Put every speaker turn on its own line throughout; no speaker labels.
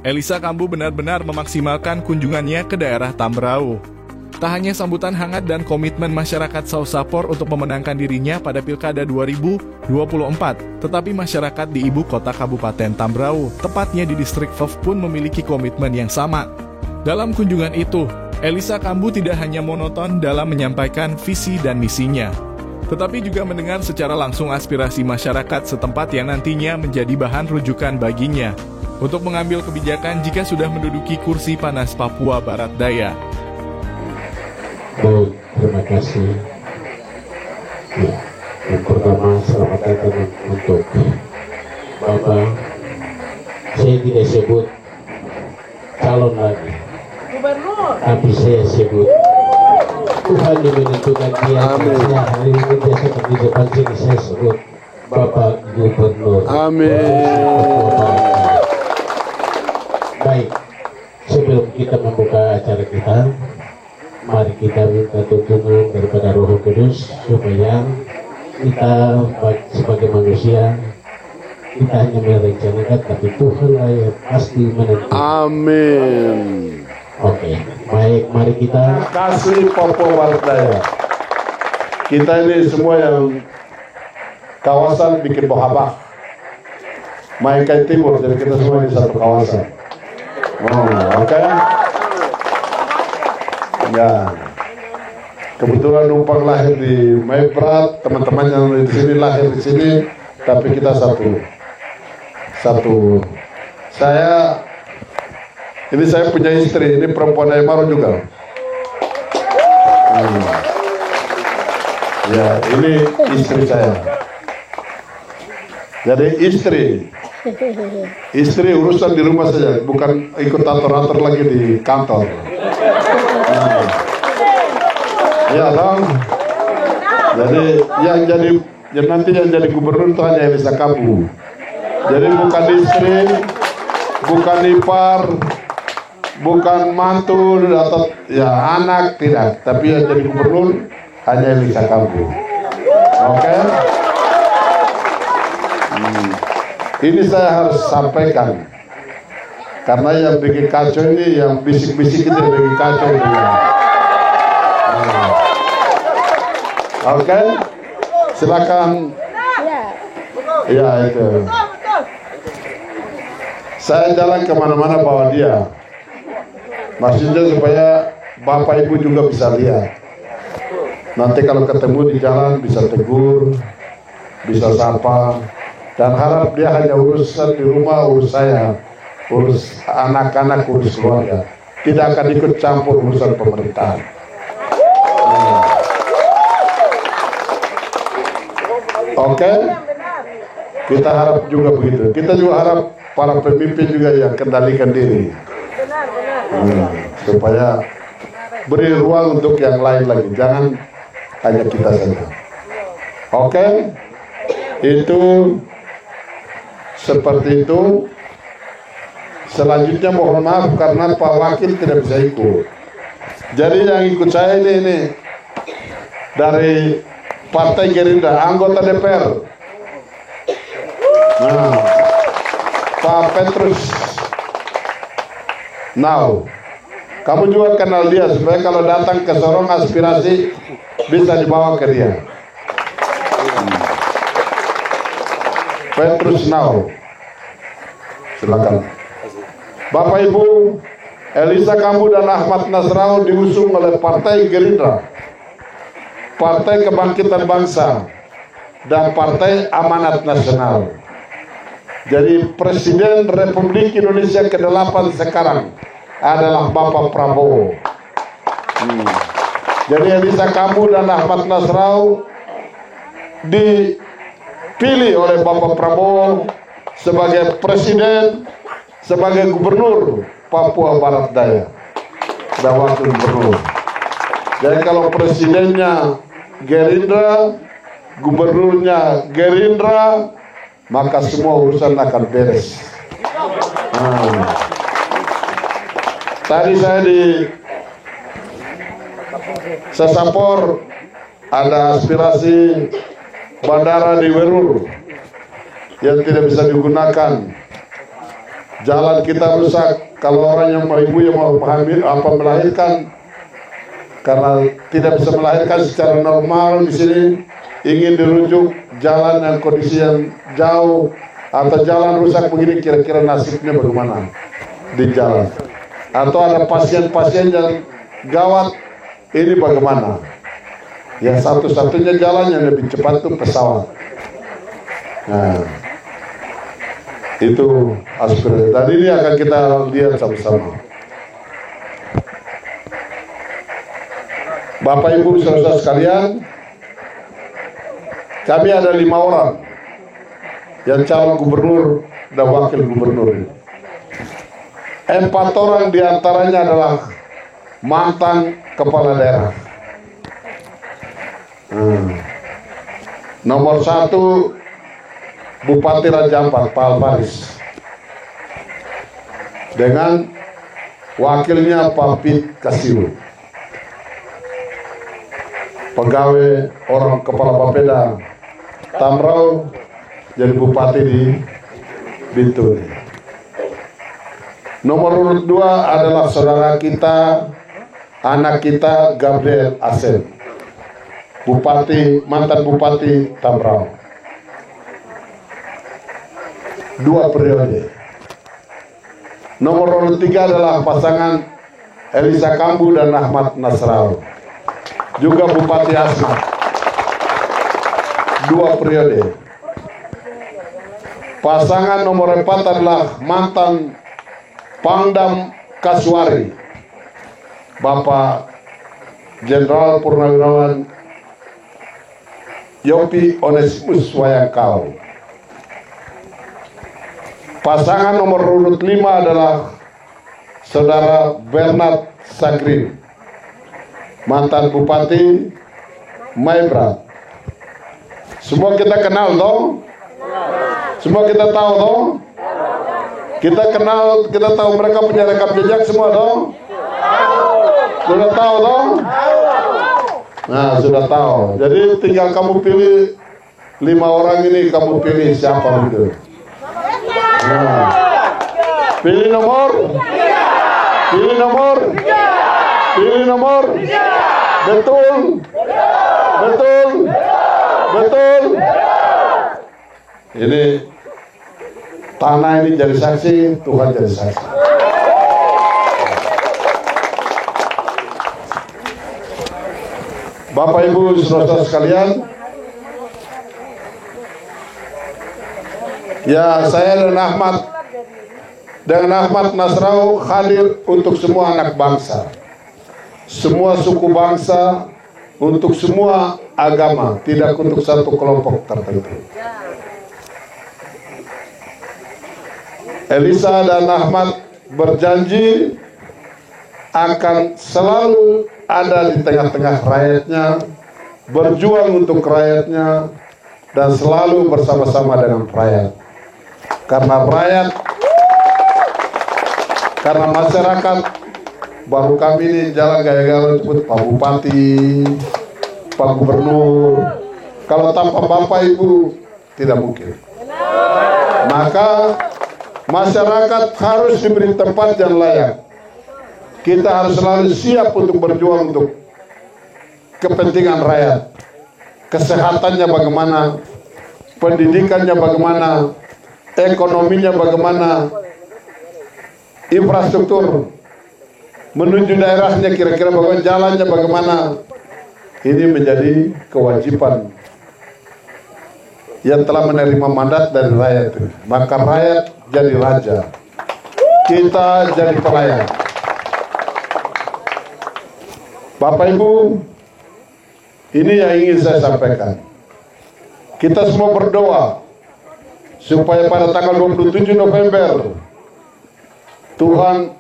Elisa Kambu benar-benar memaksimalkan kunjungannya ke daerah Tambrauw. Tak hanya sambutan hangat dan komitmen masyarakat Sausapor untuk memenangkan dirinya pada Pilkada 2024, tetapi masyarakat di ibu kota Kabupaten Tambrauw, tepatnya di distrik Veuve pun memiliki komitmen yang sama. Dalam kunjungan itu, Elisa Kambu tidak hanya monoton dalam menyampaikan visi dan misinya, tetapi juga mendengar secara langsung aspirasi masyarakat setempat yang nantinya menjadi bahan rujukan baginya untuk mengambil kebijakan jika sudah menduduki kursi panas Papua Barat Daya.
Baik, terima kasih. Ya, yang pertama selamat datang untuk Bapak. Saya tidak sebut calon lagi, tapi saya sebut Tuhan yang menentukan dia. Saya hari ini biasa di depan sini saya sebut Bapak Gubernur.
Amin.
Baik, sebelum kita membuka acara kita, mari kita minta tuntunan daripada Roh Kudus supaya kita sebagai manusia kita hanya merencanakan, tapi Tuhan lah yang pasti menentukan.
Amin.
Oke, baik, mari kita
Kasih Papua Barat Daya. Kita ini semua yang kawasan bikin bohabak, Mainkai Timur, jadi kita semua di satu kawasan. Oke. Ya, kebetulan numpang lahir di Maibrat, teman-teman yang di sini lahir di sini, tapi kita satu. Saya punya istri, ini perempuan Aymaro juga. Ya, ini istri saya. Jadi istri urusan di rumah saja, bukan ikut atur-atur lagi di kantor. Ya dong. Jadi nanti yang jadi gubernur itu hanya Elisa Kambu. Jadi bukan istri, bukan ipar, bukan mantu atau ya anak, tidak. Tapi yang jadi gubernur hanya Elisa Kambu. Oke? Ini saya harus sampaikan. Karena yang bikin kacau ini, yang bisik-bisik itu yang bikin kacau ini. Oke, silakan. Ya itu. Saya jalan kemana-mana bawa dia. Maksudnya supaya bapak ibu juga bisa lihat. Nanti kalau ketemu di jalan bisa tegur, bisa sapa. Dan harap dia hanya urusan di rumah, urus saya, urus anak-anak, urus keluarga. Tidak akan ikut campur urusan pemerintahan. Oke? Kita harap juga begitu. Kita juga harap para pemimpin juga yang kendalikan diri. Supaya beri ruang untuk yang lain lagi. Jangan hanya kita saja. Oke? Itu seperti itu. Selanjutnya mohon maaf karena Pak Wakil tidak bisa ikut. Jadi yang ikut saya ini dari Partai Gerindra, anggota DPR. Nah, Pak Petrus. Now, kamu juga kenal dia supaya kalau datang ke Sorong aspirasi bisa dibawa ke dia. Petrus Now. Silakan. Bapak Ibu, Elisa Kambu dan Ahmad Nasrallah diusung oleh Partai Gerindra, Partai Kebangkitan Bangsa, dan Partai Amanat Nasional. Jadi Presiden Republik Indonesia ke-8 sekarang adalah Bapak Prabowo. Jadi Elisa Kambu dan Ahmad Nasrallah dipilih oleh Bapak Prabowo sebagai Presiden, sebagai Gubernur Papua Barat Daya dan Wakil Gubernur. Jadi kalau presidennya Gerindra, gubernurnya Gerindra, maka semua urusan akan beres. Tadi saya di Sausapor ada aspirasi bandara di Werur yang tidak bisa digunakan. jalan kita rusak. Kalau orang yang ibu yang mau melahirkan karena tidak bisa melahirkan secara normal di sini, ingin dirujuk jalan yang kondisi yang jauh atau jalan rusak begini, kira-kira nasibnya bagaimana di jalan? Atau ada pasien-pasien yang gawat, ini bagaimana? Ya satu-satunya jalan yang lebih cepat itu pesawat. Nah, itu aspirasi. Tadi ini akan kita lihat sama-sama. Bapak Ibu saudara sekalian, kami ada 5 orang yang calon gubernur dan wakil gubernur ini. 4 orang diantaranya adalah mantan kepala daerah. Nomor 1 Bupati Raja Ampat, Pak Alvaris, dengan wakilnya Pak Pit Kasiu, pegawai orang kepala Bapeda Tambrau, jadi bupati di Bintul. Nomor urut 2 adalah saudara kita, anak kita Gabriel Asep, mantan bupati Tambrau, 2 periode. Nomor urut 3 adalah pasangan Elisa Kambu dan Ahmad Nasrau, juga Bupati Asmat, 2 periode. Pasangan nomor 4 adalah mantan Pangdam Kasuari, Bapak Jenderal Purnawirawan Yopi Onesimus Wayangkau. Pasangan nomor urut 5 adalah Saudara Bernard Sagrin, mantan Bupati Maibrat. Semua kita kenal toh? Semua kita tahu toh? Kita kenal, kita tahu mereka punya rekam jejak semua toh? Sudah tahu toh? Nah, sudah tahu. Jadi tinggal kamu pilih 5 orang ini, kamu pilih siapa gitu. Nah, pilih nomor, pilih nomor, pilih nomor. Betul, betul, betul. Ini tanah ini jadi saksi, Tuhan jadi saksi. Bapak Ibu saudara sekalian, ya saya dan Ahmad Nasrau hadir untuk semua anak bangsa, semua suku bangsa, untuk semua agama, tidak untuk satu kelompok tertentu. Elisa dan Ahmad berjanji akan selalu ada di tengah-tengah rakyatnya, berjuang untuk rakyatnya, dan selalu bersama-sama dengan rakyat. Karena masyarakat, baru kami ini jalan gaya-gaya sebut Pak Bupati, Pak Gubernur. Kalau tanpa Bapak Ibu tidak mungkin. Maka masyarakat harus diberi tempat yang layak. Kita harus selalu siap untuk berjuang untuk kepentingan rakyat. Kesehatannya bagaimana, pendidikannya bagaimana, ekonominya bagaimana, infrastruktur menuju daerahnya kira-kira bagaimana, jalannya bagaimana. Ini menjadi kewajiban yang telah menerima mandat dari rakyat. Maka rakyat jadi raja, kita jadi pelayan. Bapak Ibu, ini yang ingin saya sampaikan. Kita semua berdoa supaya pada tanggal 27 November Tuhan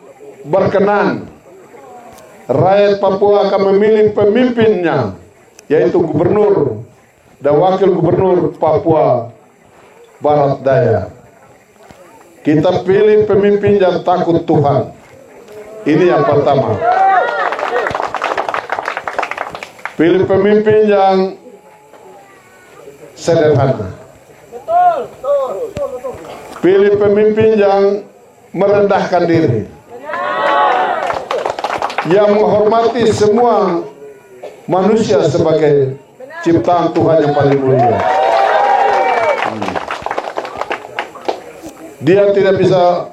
berkenan, rakyat Papua akan memilih pemimpinnya, yaitu gubernur dan wakil gubernur Papua Barat Daya. Kita pilih pemimpin yang takut Tuhan. Ini yang pertama. Pilih pemimpin yang sederhana. Pilih pemimpin yang merendahkan diri, yang menghormati semua manusia sebagai ciptaan Tuhan yang paling mulia. Dia tidak bisa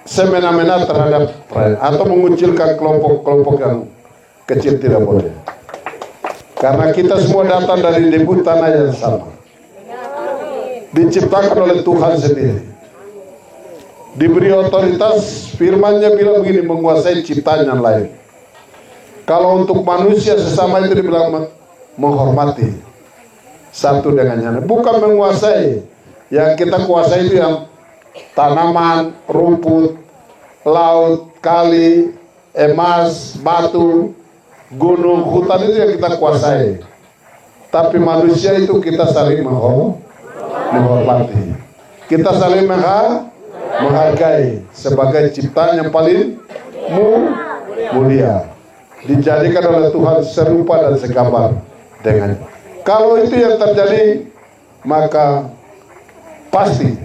semena-mena terhadap rakyat atau mengucilkan kelompok-kelompok yang kecil, tidak boleh. Karena kita semua datang dari debu tanah yang sama, diciptakan oleh Tuhan sendiri, diberi otoritas. Firman-Nya bilang begini, menguasai ciptaan yang lain. Kalau untuk manusia sesama itu dibilang menghormati satu dengan yang lain, bukan menguasai. Yang kita kuasai itu yang tanaman, rumput, laut, kali, emas, batu, gunung, hutan, itu yang kita kuasai. Tapi manusia itu kita saling menghormati. Kita saling menghargai sebagai ciptaan yang paling mulia. Dijadikan oleh Tuhan serupa dan segambar dengan. Kalau itu yang terjadi, maka pasti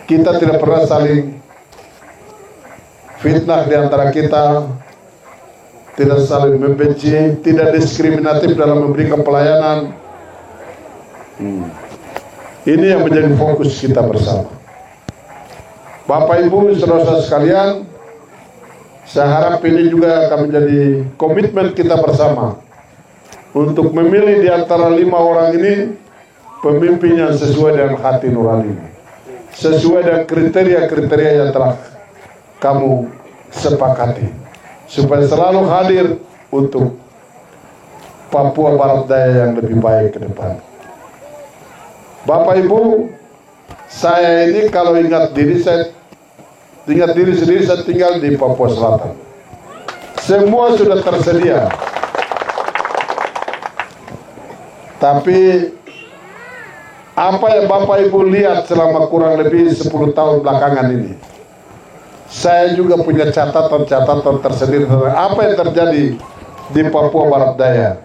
kita tidak pernah saling fitnah di antara kita, tidak saling membenci, tidak diskriminatif dalam memberikan pelayanan. Ini yang menjadi fokus kita bersama. Bapak Ibu, saudara-saudara sekalian, saya harap ini juga akan menjadi komitmen kita bersama untuk memilih di antara 5 orang ini pemimpin yang sesuai dengan hati nurani, sesuai dengan kriteria-kriteria yang telah kamu sepakati, supaya selalu hadir untuk Papua Barat Daya yang lebih baik ke depan. Bapak Ibu, saya ini kalau ingat diri sendiri, saya tinggal di Papua Selatan. Semua sudah tersedia. Tapi apa yang Bapak Ibu lihat selama kurang lebih 10 tahun belakangan ini, saya juga punya catatan-catatan tersendiri tentang apa yang terjadi di Papua Barat Daya,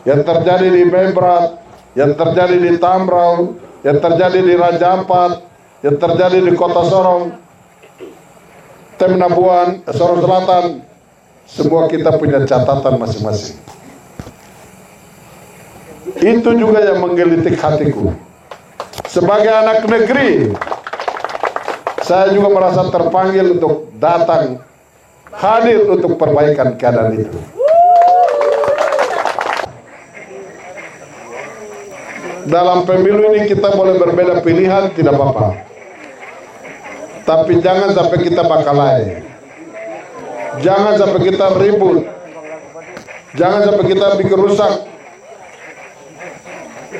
yang terjadi di Membrat, yang terjadi di Tambrau, yang terjadi di Raja Ampat, yang terjadi di Kota Sorong, Temnabuan, Sorong Selatan. Semua kita punya catatan masing-masing. Itu juga yang menggelitik hatiku. Sebagai anak negeri, saya juga merasa terpanggil untuk datang, hadir untuk perbaikan keadaan itu. Dalam pemilu ini kita boleh berbeda pilihan, tidak apa-apa. Tapi jangan sampai kita bakalai. Jangan sampai kita ribut. Jangan sampai kita bikin rusak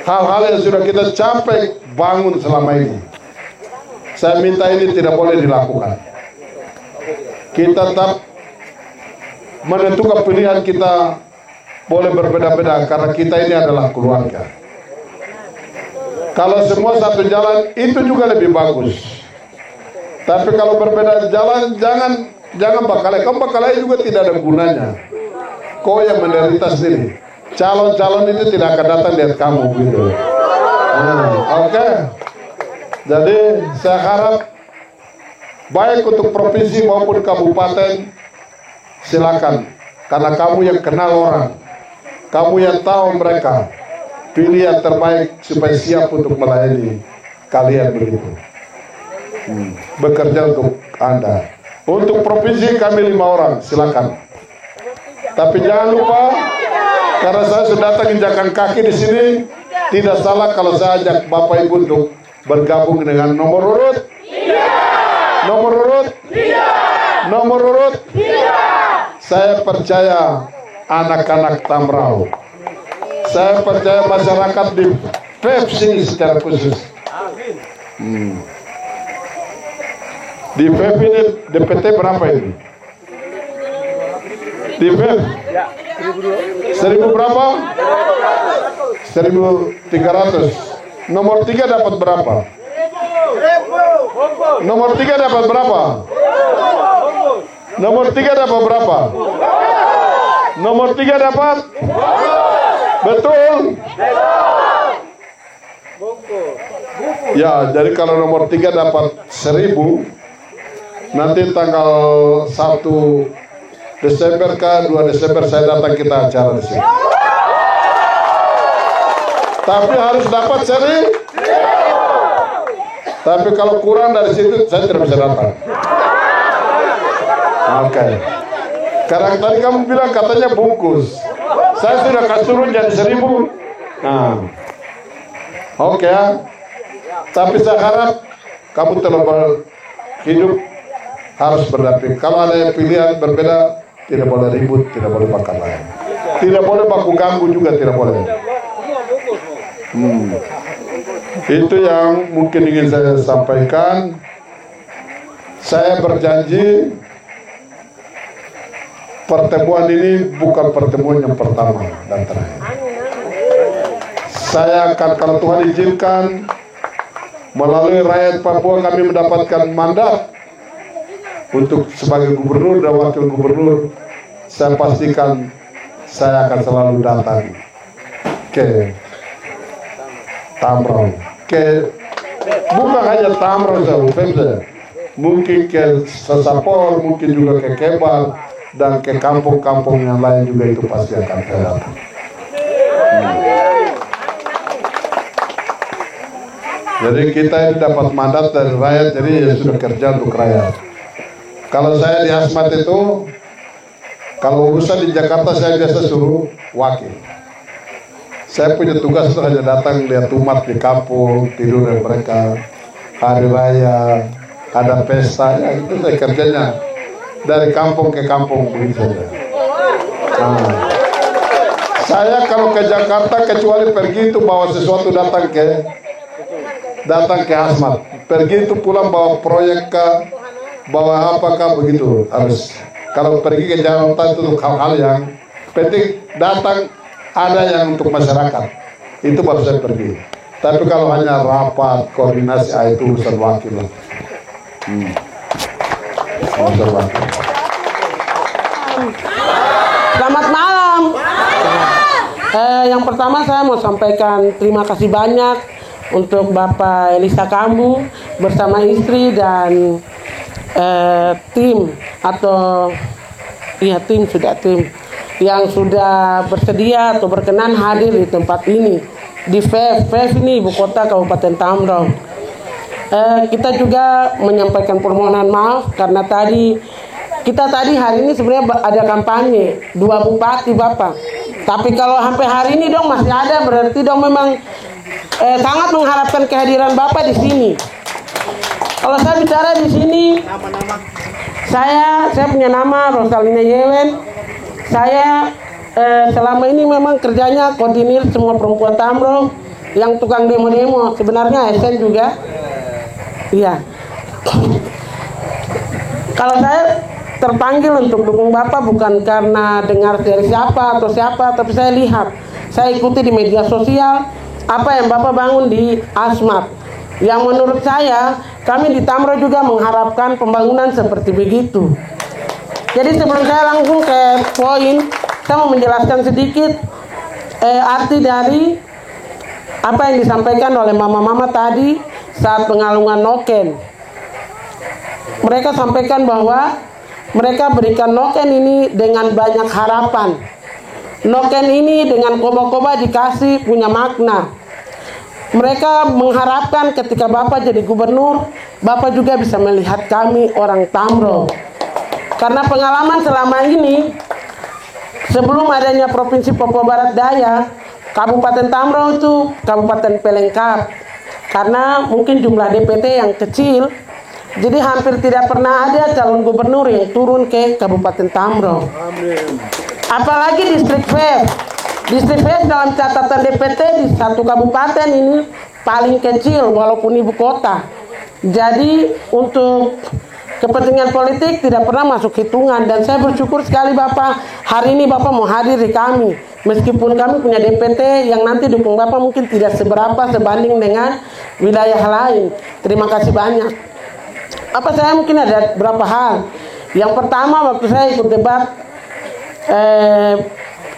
hal-hal yang sudah kita capek bangun selama ini. Saya minta ini tidak boleh dilakukan. Kita tetap menentukan pilihan kita, boleh berbeda-beda karena kita ini adalah keluarga. Kalau semua satu jalan, itu juga lebih bagus. Tapi kalau berbeda jalan, jangan bakalai. Kamu bakalai juga tidak ada gunanya. Kau yang menderita sendiri. Calon-calon itu tidak akan datang lihat kamu gitu. Oke. Jadi saya harap baik untuk provinsi maupun kabupaten, silakan. Karena kamu yang kenal orang, kamu yang tahu mereka. Pilih yang terbaik supaya siap untuk melayani kalian begitu. Bekerja untuk Anda. Untuk provinsi kami 5 orang, silakan. Tapi jangan lupa, karena saya sudah datang injakan kaki di sini, tidak salah kalau saya ajak Bapak Ibu untuk bergabung dengan nomor urut. Nomor urut. Nomor urut. Saya percaya anak-anak Tambrau. Saya percaya masyarakat di PEP sini secara khusus. Di PEP ini DPT berapa ini? Di PEP? 1000 berapa? 1300. Nomor 3 dapat berapa? Nomor 3 dapat berapa? Nomor 3 dapat berapa? Nomor 3 dapat? Betul? Ya, jadi kalau nomor 3 dapat 1000, Nanti tanggal 1 Desember ke 2 Desember saya datang kita acara di sini. Tapi harus dapat seri. Tapi kalau kurang dari situ saya tidak bisa datang. Oke. Karena tadi kamu bilang katanya bungkus. Saya sudah kasih turun jadi 1.000. Nah. Oke ya. Tapi saya harap kamu telah hidup harus berdamping. Kalau ada yang pilihan berbeda, tidak boleh ribut, tidak boleh makan lain. Tidak boleh baku ganggu juga, tidak boleh. Itu yang mungkin ingin saya sampaikan. Saya berjanji pertemuan ini bukan pertemuan yang pertama dan terakhir. Saya akan, kalau Tuhan izinkan, melalui rakyat Papua kami mendapatkan mandat untuk sebagai gubernur dan wakil gubernur. Saya pastikan saya akan selalu datang ke Tambrauw, bukan hanya Tambrauw saja, mungkin ke Sosapor, mungkin juga ke Kebal dan ke kampung-kampung yang lain juga itu pasti akan saya datang. Jadi kita ini dapat mandat dari rakyat, jadi ya sudah kerja untuk rakyat. Kalau saya di Asmat itu, kalau urusan di Jakarta saya biasa suruh wakil. Saya punya tugas itu hanya datang lihat umat di kampung, tidur dengan mereka, hari raya, ada pesta, ya itu saya kerjanya dari kampung ke kampung begitu saja. Nah, saya kalau ke Jakarta kecuali pergi itu bawa sesuatu datang ke Asmat, pergi itu pulang bawa proyek bawa apakah begitu harus. Kalau pergi ke Jakarta itu untuk hal-hal yang penting datang ada yang untuk masyarakat itu baru saya pergi. Tapi kalau hanya rapat koordinasi itu urusan wakil lah. Urusan wakil.
Selamat malam. Yang pertama saya mau sampaikan terima kasih banyak untuk Bapak Elisa Kambu bersama istri dan tim tim yang sudah bersedia atau berkenan hadir di tempat ini di FEF ini Ibu Kota Kabupaten Tambrauw. Kita juga menyampaikan permohonan maaf karena kita tadi hari ini sebenarnya ada kampanye 2 bupati Bapak. Tapi kalau sampai hari ini dong masih ada, berarti dong memang sangat mengharapkan kehadiran Bapak di sini. Kalau saya bicara di sini, saya punya nama Rosalina Yewen. Saya selama ini memang kerjanya koordinir semua perempuan Tambrauw yang tukang demo-demo. Sebenarnya ASN juga. Iya. Kalau saya terpanggil untuk dukung Bapak bukan karena dengar dari siapa, tapi saya lihat, saya ikuti di media sosial apa yang Bapak bangun di Asmat. Yang menurut saya, kami di Tambrauw juga mengharapkan pembangunan seperti begitu. Jadi sebelum saya langsung ke poin, saya mau menjelaskan sedikit arti dari apa yang disampaikan oleh mama-mama tadi saat pengalungan noken. Mereka sampaikan bahwa mereka berikan noken ini dengan banyak harapan. Noken ini dengan koba-koba dikasih punya makna. Mereka mengharapkan ketika Bapak jadi gubernur, Bapak juga bisa melihat kami orang Tambrauw. Karena pengalaman selama ini, sebelum adanya Provinsi Papua Barat Daya, Kabupaten Tambrauw itu kabupaten pelengkap. Karena mungkin jumlah DPT yang kecil, jadi hampir tidak pernah ada calon gubernur yang turun ke Kabupaten Tambrauw. Apalagi distrik FEF. Distrik FEF dalam catatan DPT di satu kabupaten ini paling kecil walaupun ibu kota. Jadi untuk kepentingan politik tidak pernah masuk hitungan. Dan saya bersyukur sekali Bapak, hari ini Bapak mau hadir di kami. Meskipun kami punya DPT yang nanti dukung Bapak mungkin tidak seberapa sebanding dengan wilayah lain. Terima kasih banyak. Saya mungkin ada beberapa hal. Yang pertama, waktu saya ikut debat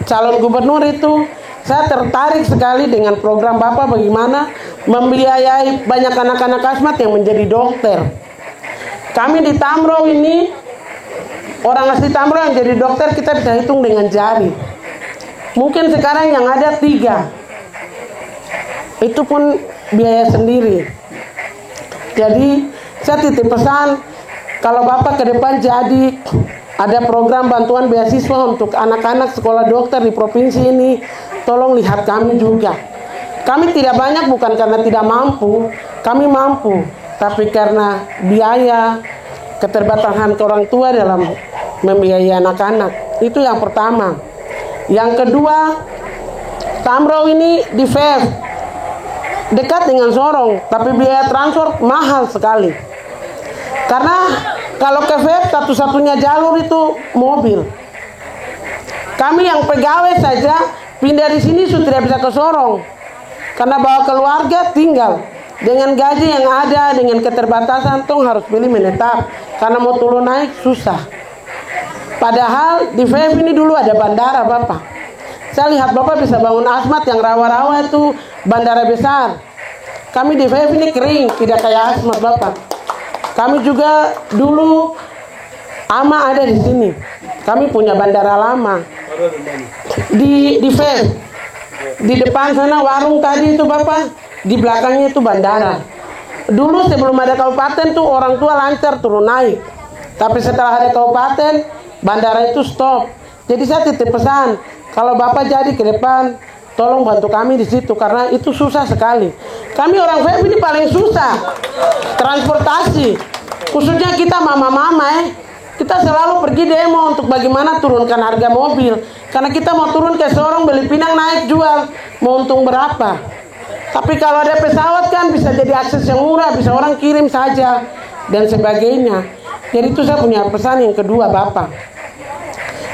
calon gubernur itu, saya tertarik sekali dengan program Bapak bagaimana membiayai banyak anak-anak Asmat yang menjadi dokter. Kami di Tamro ini, orang asli Tamro yang jadi dokter kita bisa hitung dengan jari. Mungkin sekarang yang ada 3. Itu pun biaya sendiri. Jadi saya titip pesan, kalau Bapak ke depan jadi ada program bantuan beasiswa untuk anak-anak sekolah dokter di provinsi ini, tolong lihat kami juga. Kami tidak banyak bukan karena tidak mampu, kami mampu, tapi karena biaya, keterbatasan orang tua dalam membiayai anak-anak. Itu yang pertama. Yang kedua, Tamro ini di VEF, dekat dengan Sorong, tapi biaya transport mahal sekali. Karena kalau ke VEF satu-satunya jalur itu mobil. Kami yang pegawai saja pindah di sini sudah tidak bisa ke Sorong. Karena bawa keluarga tinggal. Dengan gaji yang ada, dengan keterbatasan, tong harus pilih menetap. Karena mau turun naik susah. Padahal di VEF ini dulu ada bandara, Bapak. Saya lihat Bapak bisa bangun Asmat yang rawa-rawa itu bandara besar. Kami di VEF ini kering, tidak kayak Asmat, Bapak. Kami juga dulu ama ada di sini. Kami punya bandara lama. Di VEF. Di depan sana warung tadi itu, Bapak, di belakangnya itu bandara. Dulu sebelum ada kabupaten tuh orang tua lancar turun naik. Tapi setelah ada kabupaten, bandara itu stop. Jadi saya titip pesan, kalau Bapak jadi ke depan, tolong bantu kami di situ karena itu susah sekali. Kami orang VEF ini paling susah transportasi, khususnya kita mama-mama kita selalu pergi demo untuk bagaimana turunkan harga mobil. Karena kita mau turun ke Sorong, beli pinang, naik, jual, mau untung berapa. Tapi kalau ada pesawat kan bisa jadi akses yang murah, bisa orang kirim saja, dan sebagainya. Jadi itu saya punya pesan yang kedua, Bapak.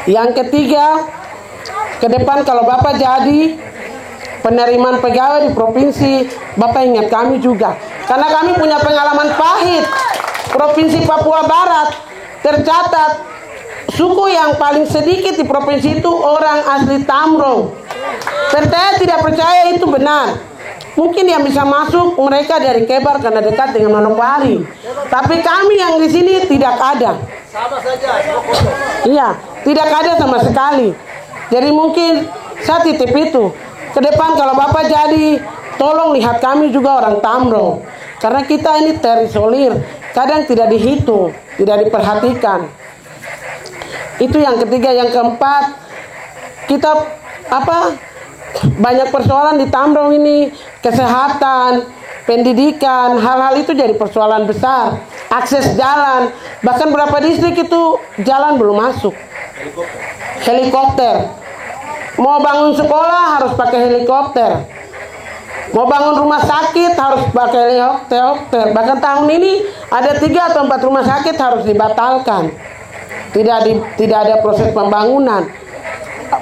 Yang ketiga, ke depan kalau Bapak jadi penerimaan pegawai di provinsi, Bapak ingat kami juga. Karena kami punya pengalaman pahit. Provinsi Papua Barat tercatat suku yang paling sedikit di provinsi itu orang asli Tamro. Percaya tidak percaya itu benar. Mungkin yang bisa masuk mereka dari Kebar karena dekat dengan Manokwari. Tapi kami yang di sini tidak ada. Sama saja. Iya, tidak ada sama sekali. Jadi mungkin saya titip itu. Ke depan kalau Bapak jadi, tolong lihat kami juga orang Tamro. Karena kita ini terisolir, kadang tidak dihitung, tidak diperhatikan. Itu yang ketiga. Yang keempat, kita banyak persoalan di Tamro ini, kesehatan, pendidikan, hal-hal itu jadi persoalan besar. Akses jalan, bahkan beberapa distrik itu jalan belum masuk. Helikopter. Mau bangun sekolah harus pakai helikopter. Mau bangun rumah sakit harus pakai helikopter. Bahkan tahun ini ada 3 atau 4 rumah sakit harus dibatalkan. Tidak ada proses pembangunan.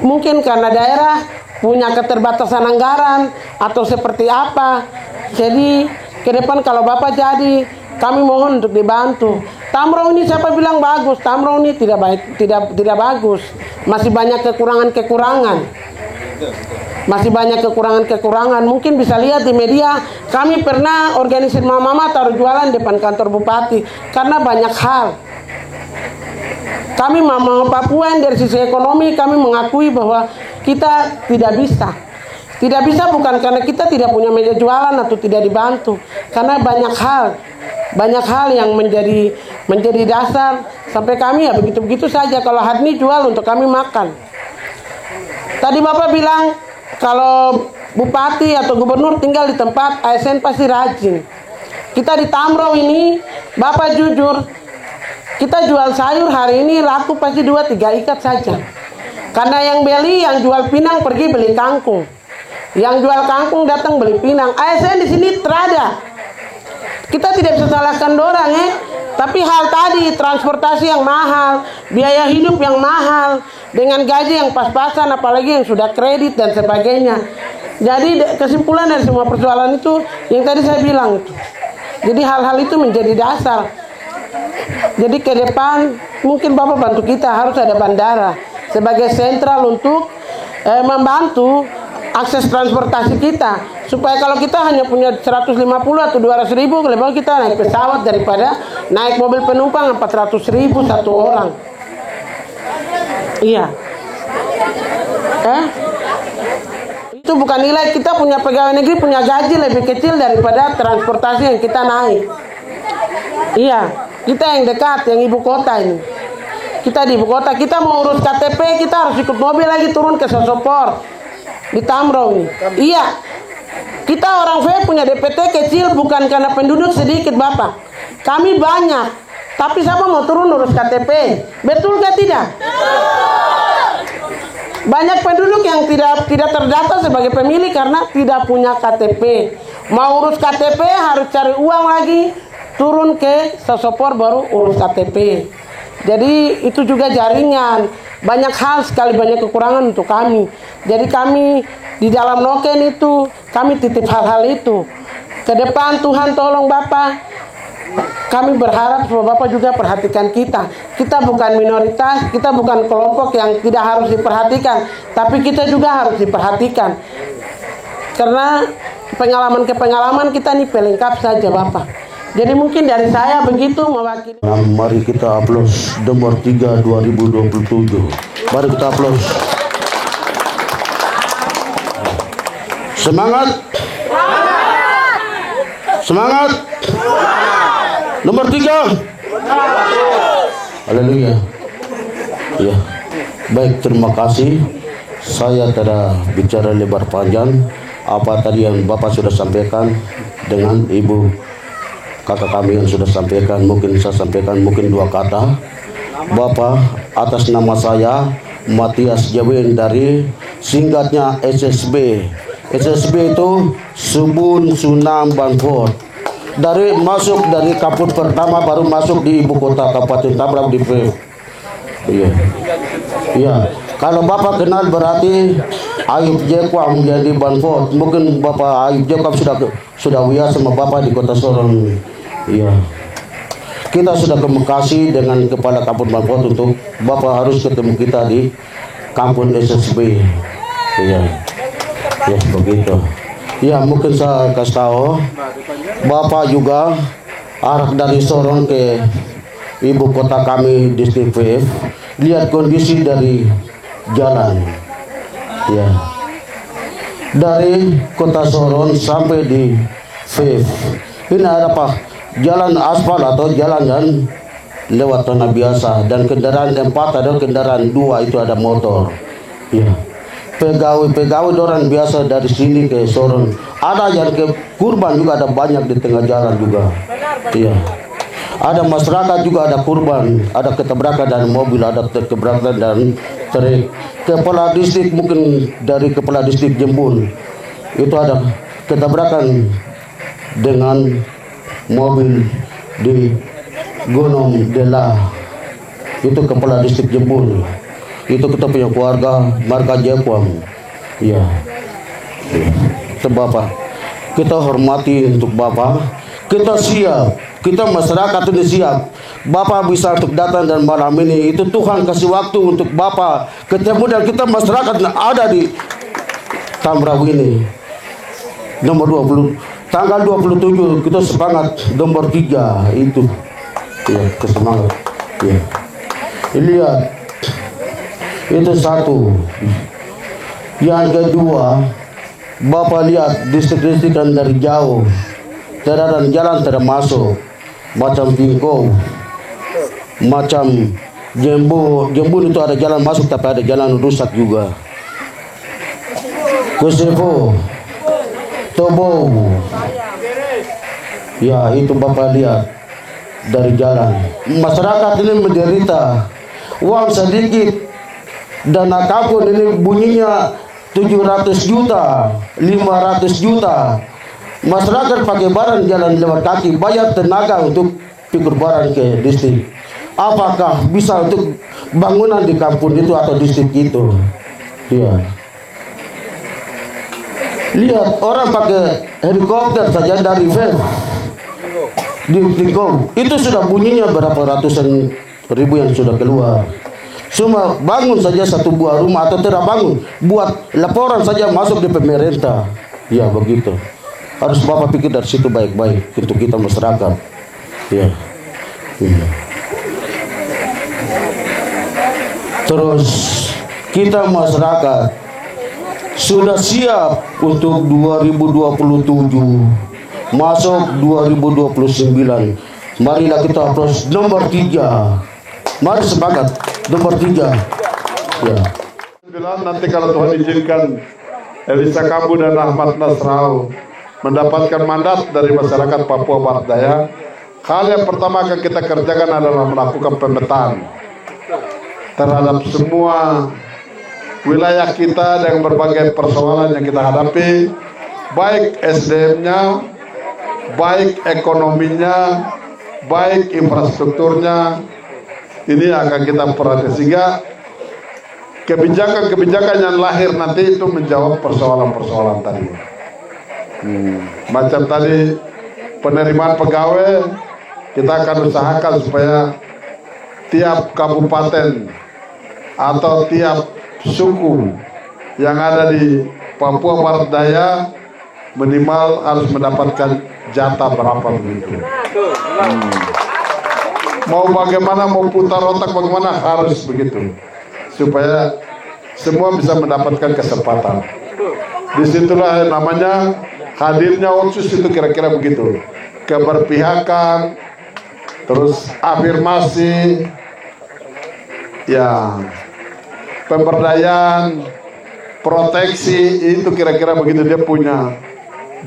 Mungkin karena daerah punya keterbatasan anggaran atau seperti apa. Jadi ke depan kalau Bapak jadi, kami mohon untuk dibantu. Tamro ini siapa bilang bagus? Tamro ini tidak baik, tidak bagus. Masih banyak kekurangan-kekurangan. Masih banyak kekurangan-kekurangan. Mungkin bisa lihat di media, kami pernah organisasi mama-mama taruh jualan depan kantor bupati karena banyak hal. Kami mama Papua yang dari sisi ekonomi kami mengakui bahwa kita tidak bisa. Tidak bisa bukan karena kita tidak punya meja jualan atau tidak dibantu, karena banyak hal yang menjadi dasar sampai kami ya begitu-begitu saja. Kalau hari ini jual untuk kami makan. Tadi Bapak bilang kalau bupati atau gubernur tinggal di tempat ASN pasti rajin. Kita di Tamro ini, Bapak jujur, kita jual sayur hari ini laku pasti 2-3 ikat saja. Karena yang beli, yang jual pinang pergi beli kangkung. Yang jual kangkung datang beli pinang. ASN di sini terada. Kita tidak bisa salahkan dorang tapi hal tadi, transportasi yang mahal, biaya hidup yang mahal, dengan gaji yang pas-pasan, apalagi yang sudah kredit dan sebagainya. Jadi kesimpulan dari semua persoalan itu, yang tadi saya bilang itu. Jadi hal-hal itu menjadi dasar. Jadi ke depan, mungkin Bapak bantu kita, harus ada bandara sebagai sentral untuk membantu akses transportasi kita, supaya kalau kita hanya punya 150 atau 200 ribu, lebih baik kita naik pesawat daripada naik mobil penumpang 400 ribu satu orang. Iya. Itu bukan nilai. Kita punya pegawai negeri punya gaji lebih kecil daripada transportasi yang kita naik. Iya, kita yang dekat, yang ibu kota ini. Kita di ibu kota, kita mau urus KTP, kita harus ikut mobil lagi turun ke Sosopor di Tambrau ini. Iya, kita orang VF punya DPT kecil bukan karena penduduk sedikit Bapak. Kami banyak, tapi siapa mau turun urus KTP? Betul gak tidak? Banyak penduduk yang tidak terdata sebagai pemilih karena tidak punya KTP. Mau urus KTP harus cari uang lagi, turun ke Sosopor baru urus KTP. Jadi itu juga jaringan. Banyak hal sekali, banyak kekurangan untuk kami. Jadi kami di dalam Noken itu kami titip hal-hal itu. Ke depan Tuhan tolong Bapak. Kami berharap bahwa Bapak juga perhatikan kita. Kita bukan minoritas, kita bukan kelompok yang tidak harus diperhatikan, tapi kita juga harus diperhatikan. Karena pengalaman kita ini pelengkap saja Bapak. Jadi mungkin dari saya begitu mewakili.
Mari kita aplaus nomor 3 2027. Mari kita aplaus. Semangat. Semangat. Nomor 3. Haleluya. Ya. Baik, terima kasih. Saya tidak bicara lebar panjang. Apa tadi yang Bapak sudah sampaikan dengan Ibu kakak kami yang sudah sampaikan, mungkin saya sampaikan mungkin 2 kata. Bapak, atas nama saya Matias Jawin dari singkatnya SSB. SSB itu Subun Sunam Banford. Dari kampus pertama baru masuk di ibu kota Kabupaten Tambrau di Iya. Iya. Kalau Bapak kenal berarti Ayub Jekwam menjadi Banford. Mungkin Bapak Ayub Jekwam sudah biasa sama Bapak di Kota Sorong. Iya. Kita sudah komunikasi dengan kepala kampus Banford untuk Bapak harus ketemu kita di kampus SSB. Iya. Ya begitu. Ya mungkin saya kasih tahu Bapak juga arah dari Sorong ke ibu kota kami distrik VF. Lihat kondisi dari jalan. Ya. Dari kota Sorong sampai di VF. Ini ada apa? Jalan aspal atau jalan dan lewat tanah biasa, dan kendaraan 4 ada, kendaraan 2 itu ada motor. Ya. Pegawai orang biasa dari sini ke Sorong. Ada yang ke kurban juga, ada banyak di tengah jalan juga. Iya. Ada masyarakat juga, ada kurban, ada ketabrakan dan mobil, ada ketabrakan dan truk. Kepala distrik mungkin dari kepala distrik Jembul itu ada ketabrakan dengan mobil di Gunung Dela. Itu kepala distrik Jembul. Itu kita punya keluarga marga Jekwam. Ya. Itu Bapak. Kita hormati untuk Bapak. Kita siap. Kita masyarakat ini siap. Bapak bisa untuk datang dan malam ini. Itu Tuhan kasih waktu untuk Bapak ketemu dan kita masyarakat ada di Tambrau ini. Nomor 20. Tanggal 27 kita semangat nomor 3 itu. Ya, kesemangat. Ya. Lihat. Itu satu. Yang kedua, Bapak lihat distrik-distrik yang dari jauh, tidak jalan tidak masuk, macam Tingkong, macam Jembul itu ada jalan masuk tapi ada jalan rusak juga. Kusevo, Tobo, ya itu Bapak lihat dari jalan. Masyarakat ini menderita, uang sedikit. Dana kampung ini bunyinya 700 juta, 500 juta. Masyarakat pakai barang jalan lewat kaki, bayar tenaga untuk pikir barang ke distrik. Apakah bisa untuk bangunan di kampung itu atau distrik itu? Ya. Lihat orang pakai helikopter saja dari VF di Tingkong. Itu sudah bunyinya berapa ratusan ribu yang sudah keluar. Cuma bangun saja satu buah rumah atau tidak bangun, buat laporan saja masuk di pemerintah. Ya begitu. Harus Bapak pikir dari situ baik-baik untuk kita masyarakat. Ya. Terus kita masyarakat sudah siap untuk 2027 masuk 2029. Marilah kita approach nomor 3. Mari sepakat nomor 3. Ya.
Nanti kalau Tuhan izinkan Elisa Kambu dan Ahmad Nasrau mendapatkan mandat dari masyarakat Papua Barat Daya, hal yang pertama akan kita kerjakan adalah melakukan pemetaan terhadap semua wilayah kita dengan berbagai persoalan yang kita hadapi, baik SDM-nya, baik ekonominya, baik infrastrukturnya. Ini akan kita perhatikan sehingga kebijakan-kebijakan yang lahir nanti itu menjawab persoalan-persoalan tadi. Macam tadi penerimaan pegawai, kita akan usahakan supaya tiap kabupaten atau tiap suku yang ada di Papua Barat Daya minimal harus mendapatkan jatah berapa begitu. Mau bagaimana, mau putar otak bagaimana, harus begitu supaya semua bisa mendapatkan kesempatan. Disitulah namanya hadirnya Otsus, itu kira-kira begitu. Keberpihakan, terus afirmasi, ya, pemberdayaan, proteksi, itu kira-kira begitu. Dia punya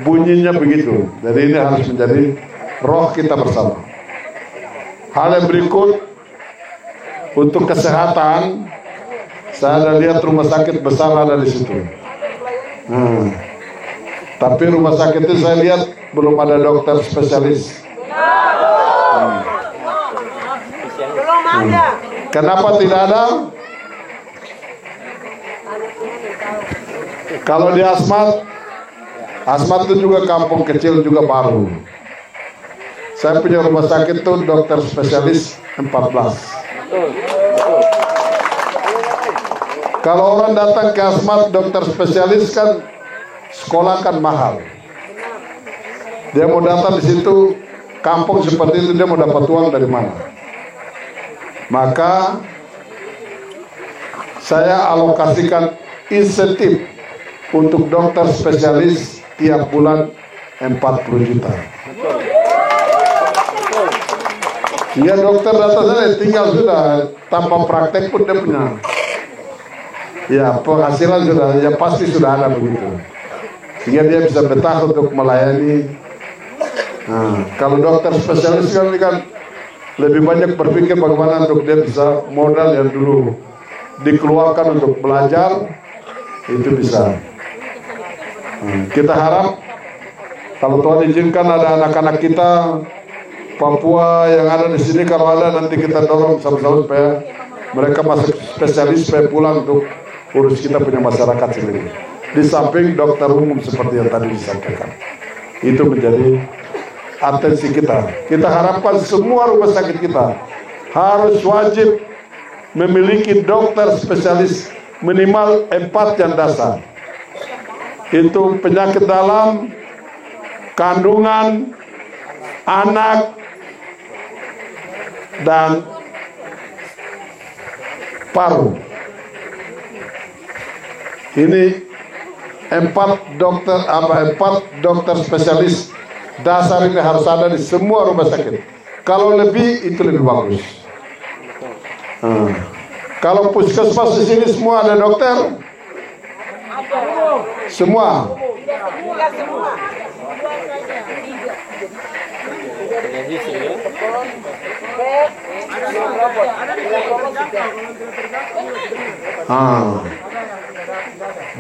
bunyinya begitu. Jadi ini harus menjadi roh kita bersama. Hal yang berikut untuk kesehatan, saya ada lihat rumah sakit besar ada di situ. Tapi rumah sakit itu saya lihat belum ada dokter spesialis. Kenapa tidak ada? Kalau di Asmat itu juga kampung kecil juga baru. Saya punya rumah sakit itu dokter spesialis 14. Kalau orang datang ke Asmat dokter spesialis kan sekolah kan mahal. Dia mau datang di situ kampung seperti itu, dia mau dapat uang dari mana? Maka saya alokasikan insentif untuk dokter spesialis tiap bulan 40 juta. Iya, dokter datang sana tinggal sudah tanpa praktek pun dia punya. Ya, penghasilan sudah, ya pasti sudah ada begitu. Sehingga dia bisa betah untuk melayani. Nah, kalau dokter spesialis kan lebih banyak berpikir bagaimana untuk dia bisa modal yang dulu dikeluarkan untuk belajar, itu bisa. Kita harap kalau Tuhan izinkan ada anak-anak kita Papua yang ada di sini, kalau ada nanti kita dorong sama-sama supaya mereka masuk spesialis supaya pulang untuk urus kita punya masyarakat sendiri. Di samping dokter umum seperti yang tadi disampaikan, itu menjadi atensi kita. Kita harapkan semua rumah sakit kita harus wajib memiliki dokter spesialis minimal 4 yang dasar. Itu penyakit dalam, kandungan, anak, dan paru. Ini 4 dokter spesialis dasar ini harus ada di semua rumah sakit. Kalau lebih itu lebih bagus. Kalau puskesmas di sini semua ada dokter? Semua.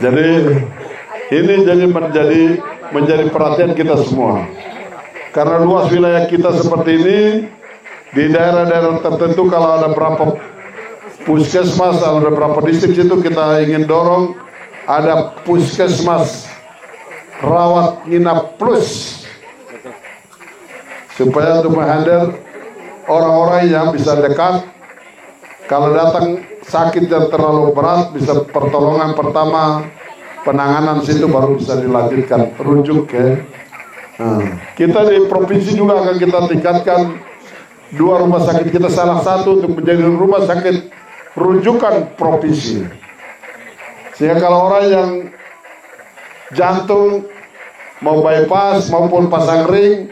Jadi ini menjadi perhatian kita semua. Karena luas wilayah kita seperti ini, di daerah-daerah tertentu kalau ada berapa puskesmas, ada berapa distrik itu kita ingin dorong ada puskesmas rawat inap plus, supaya untuk menghandle orang-orang yang bisa dekat. Kalau datang sakit yang terlalu berat bisa pertolongan pertama, penanganan situ baru bisa dilanjutkan rujuk ke. Kita di provinsi juga akan kita tingkatkan 2 rumah sakit kita, salah satu untuk menjadi rumah sakit rujukan provinsi. Sehingga kalau orang yang jantung mau bypass maupun pasang ring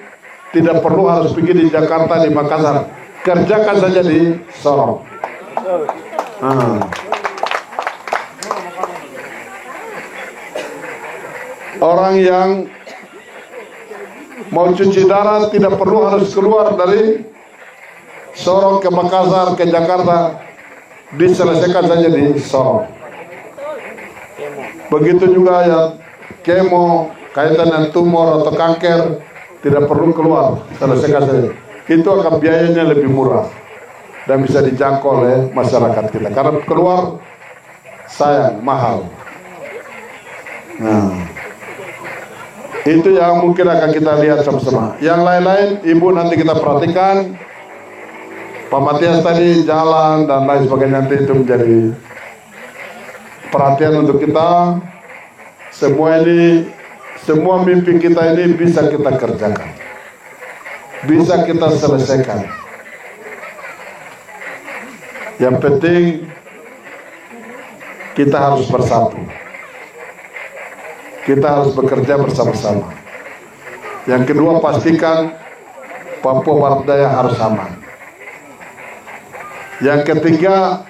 tidak perlu harus pergi di Jakarta, di Makassar, kerjakan saja di Sorong. Orang yang mau cuci darah tidak perlu harus keluar dari Sorong ke Makassar, ke Jakarta, diselesaikan saja di Sorong. Begitu juga yang kemo, kaitan dengan tumor atau kanker, tidak perlu keluar, selesaikan saja. Itu akan biayanya lebih murah dan bisa dijangkau oleh masyarakat kita. Karena keluar sayang, mahal. Itu yang mungkin akan kita lihat sama-sama. Yang lain-lain, Ibu nanti kita perhatikan. Pak Matias tadi jalan dan lain sebagainya, nanti itu menjadi perhatian untuk kita. Semua mimpi kita ini bisa kita kerjakan, bisa kita selesaikan. Yang penting kita harus bersatu, kita harus bekerja bersama-sama. Yang kedua, pastikan Papua Barat Daya harus aman. Yang ketiga,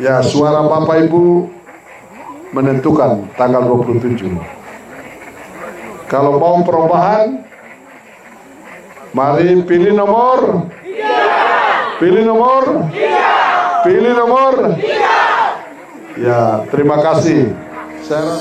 ya suara Bapak Ibu menentukan tanggal 27. Kalau mau perubahan, mari pilih nomor 3. Pilih nomor 3. Pilih nomor 3. Ya, terima kasih. Saya